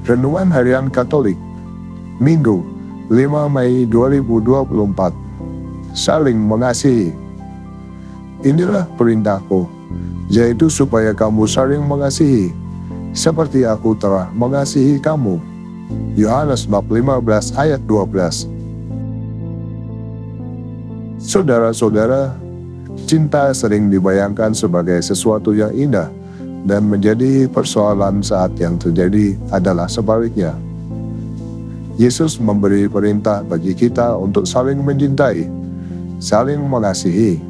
Renungan Harian Katolik, Minggu 5 Mei 2024. Saling mengasihi. Inilah perintahku, yaitu supaya kamu saling mengasihi, seperti aku telah mengasihi kamu. Yohanes bab 15 ayat 12. Saudara-saudara, cinta sering dibayangkan sebagai sesuatu yang indah, dan menjadi persoalan saat yang terjadi adalah sebaliknya. Yesus memberi perintah bagi kita untuk saling mencintai, saling mengasihi.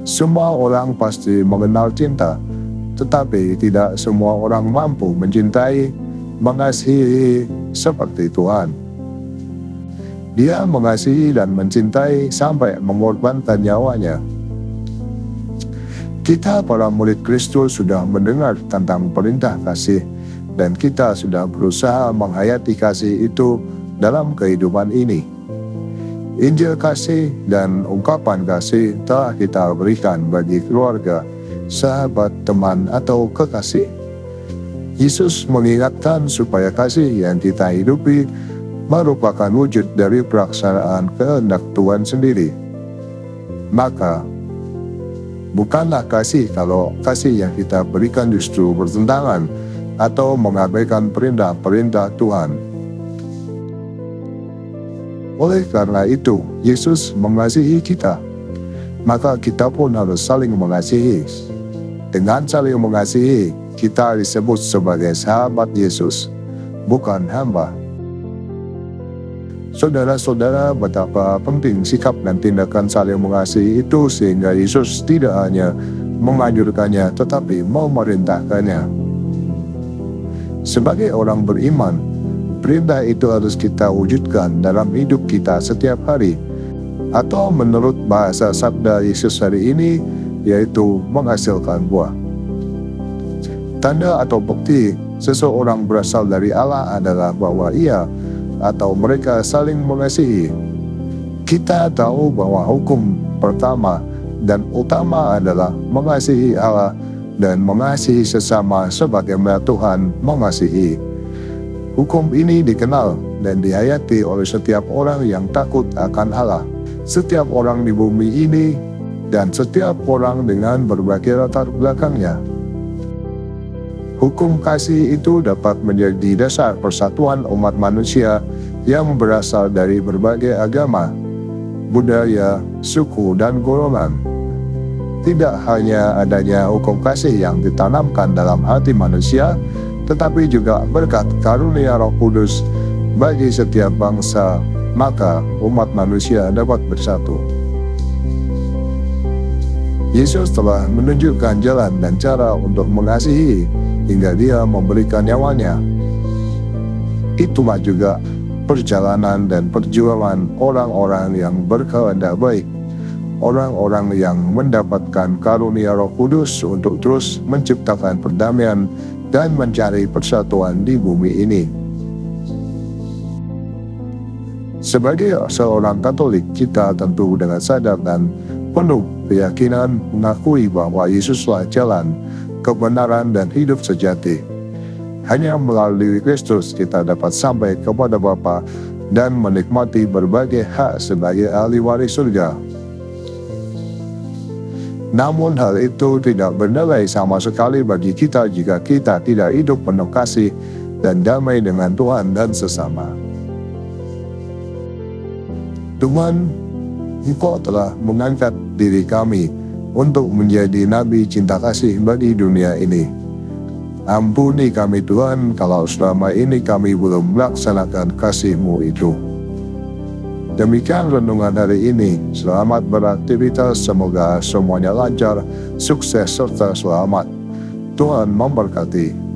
Semua orang pasti mengenal cinta, tetapi tidak semua orang mampu mencintai, mengasihi seperti Tuhan. Dia mengasihi dan mencintai sampai mengorbankan nyawanya. Kita para murid Kristus sudah mendengar tentang perintah kasih, dan kita sudah berusaha menghayati kasih itu dalam kehidupan ini. Injil kasih dan ungkapan kasih telah kita berikan bagi keluarga, sahabat, teman, atau kekasih. Yesus mengingatkan supaya kasih yang kita hidupi merupakan wujud dari pelaksanaan kehendak Tuhan sendiri. Maka, bukanlah kasih kalau kasih yang kita berikan justru bertentangan atau mengabaikan perintah-perintah Tuhan. Oleh karena itu, Yesus mengasihi kita, maka kita pun harus saling mengasihi. Dengan saling mengasihi, kita disebut sebagai sahabat Yesus, bukan hamba. Saudara-saudara, betapa penting sikap dan tindakan saling mengasihi itu, sehingga Yesus tidak hanya menganjurkannya tetapi memerintahkannya. Sebagai orang beriman, perintah itu harus kita wujudkan dalam hidup kita setiap hari, atau menurut bahasa sabda Yesus hari ini, yaitu menghasilkan buah. Tanda atau bukti seseorang berasal dari Allah adalah bahwa ia atau mereka saling mengasihi. Kita tahu bahwa hukum pertama dan utama adalah mengasihi Allah dan mengasihi sesama sebagaimana Tuhan mengasihi. Hukum ini dikenal dan dihayati oleh setiap orang yang takut akan Allah, setiap orang di bumi ini, dan setiap orang dengan berbagai latar belakangnya. Hukum kasih itu dapat menjadi dasar persatuan umat manusia yang berasal dari berbagai agama, budaya, suku, dan golongan. Tidak hanya adanya hukum kasih yang ditanamkan dalam hati manusia, tetapi juga berkat karunia Roh Kudus bagi setiap bangsa, maka umat manusia dapat bersatu. Yesus telah menunjukkan jalan dan cara untuk mengasihi, hingga dia memberikan nyawanya. Itulah juga perjalanan dan perjuangan orang-orang yang berkehendak baik, orang-orang yang mendapatkan karunia Roh Kudus untuk terus menciptakan perdamaian dan mencari persatuan di bumi ini. Sebagai seorang Katolik, kita tentu dengan sadar dan penuh keyakinan mengakui bahwa Yesuslah jalan, kebenaran, dan hidup sejati. Hanya melalui Kristus kita dapat sampai kepada Bapa dan menikmati berbagai hak sebagai ahli waris surga. Namun hal itu tidak bernilai sama sekali bagi kita jika kita tidak hidup penuh kasih dan damai dengan Tuhan dan sesama. Tuhan, Engkau telah mengangkat diri kami untuk menjadi nabi cinta kasih bagi dunia ini. Ampuni kami Tuhan kalau selama ini kami belum melaksanakan kasih-Mu itu. Demikian renungan hari ini. Selamat beraktivitas, semoga semuanya lancar, sukses, serta selamat. Tuhan memberkati.